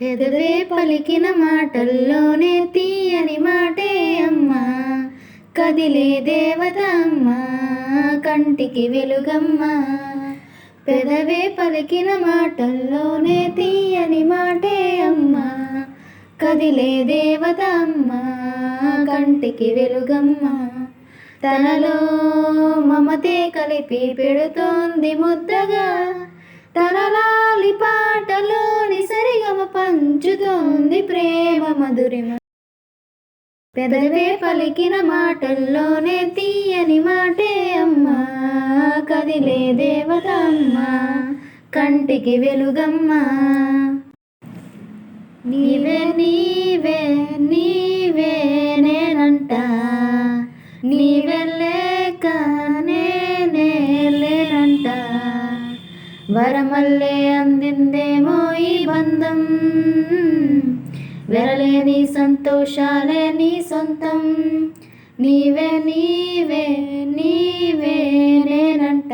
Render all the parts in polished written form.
పెదవే పలికిన మాటల్లోనే తీయని మాటే అమ్మా, కదిలే దేవత అమ్మా, కంటికి వెలుగమ్మా. పెదవే పలికిన మాటల్లోనే తీయని మాటే అమ్మా, కదిలే దేవత అమ్మా, కంటికి వెలుగమ్మా. తనలో మమతే కలిపి పెడుతోంది ముద్దగా, తన లాలి పాటలోని సరిగమ పంచుతోంది ప్రేమ మధురిమ. పెదవే పలికిన మాటల్లోనే తీయని మాటే అమ్మా, కదిలే దేవత అమ్మా, కంటికి వెలుగమ్మా. నీవే నీవే నీవే నేనంట, నీవే లేక నేనే లేనంట. వరమల్లే అందిందేమో ఈ బంధం, వెరలేని సంతోషాలే నీ సొంతం. నీవే నీవే నీవే నేనంట,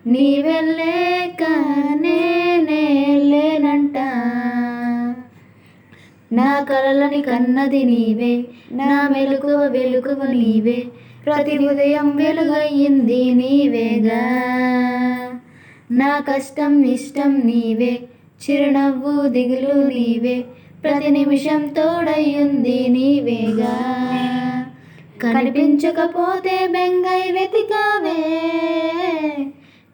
నీవే లేక నేనే లేనంట. నా కలలని కన్నది నీవే, నా మెలకువ వెలుగువ నీవే, ప్రతి ఉదయం వెలుగయ్యింది నీవేగా. నా కష్టం ఇష్టం నీవే, చిరునవ్వు దిగులు నీవే, ప్రతి నిమిషం తోడయ్యింది నీవేగా. కనిపించకపోతే బెంగై వెతికావే,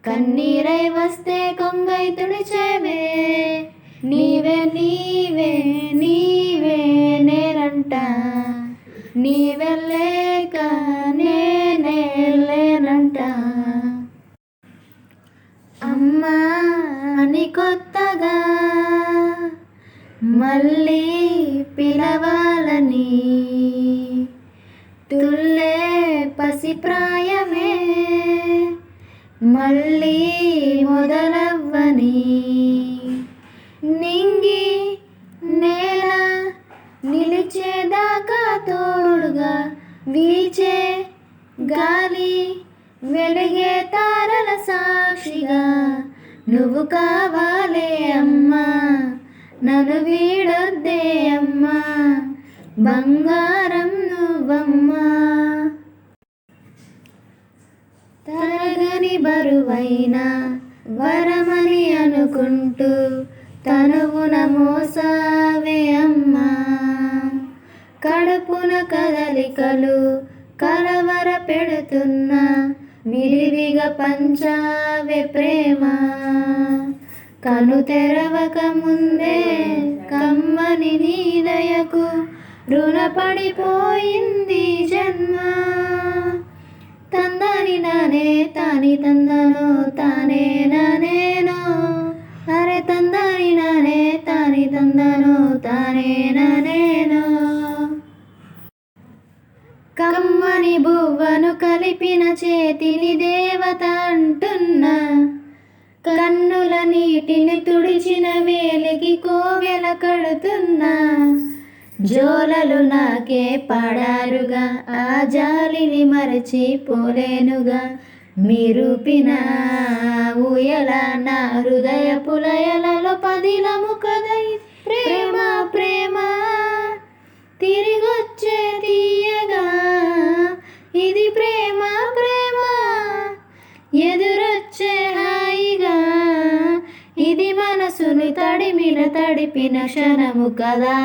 కన్నీరై వస్తే కొంగై తుడిచేవే. నీవే నీవే నీవే నేనంట, నీవే లేక నేనే లేనంట. అమ్మా అని కొత్తగా మళ్ళీ పిలవాలని, తుల్లే పసిప్రాయమే మళ్ళీ మొదలవ్వని. నింగి నేల నిలిచేదాకా తోడుగా వీచే గాలి, వెలిగే తారల సాక్షిగా నువ్వు కావాలే అమ్మా, నన్ను వీడొద్దే అమ్మా, బంగారం నువ్వమ్మా. తరగని బరువైన వరమని అనుకుంటూ తనువున మోసావే అమ్మా, కడుపున కదలికలు కలవర పెడుతున్నా విరివిగా పంచావే ప్రేమ. కను తెరవక ముందే కమ్మని నీ దయకు రుణపడిపోయింది జన్మ. తందని నానే తాని తందనో తానే నానేనో, అరే తందని నానే తాని తందనో తానే నానేనో. కమ్మని బువ్వను కలిపిన చేతిని దేవత అంటున్నా, కన్నుల నీటిని తుడిచిన వేలికి కోవెల కడుతున్నా. జోలలు నాకే పాడారుగా, ఆ జాలిని మరచిపోలేనుగా. మీరూపిన ఊయల నా హృదయ పులయలలో పదిలము కదై. ప్రేమ ప్రేమ తిరిగొచ్చే తీయగా, ఇది ప్రేమ ప్రేమ ఎదురొచ్చే హాయిగా. ఇది మనసుని తడిపిన క్షణము కదా.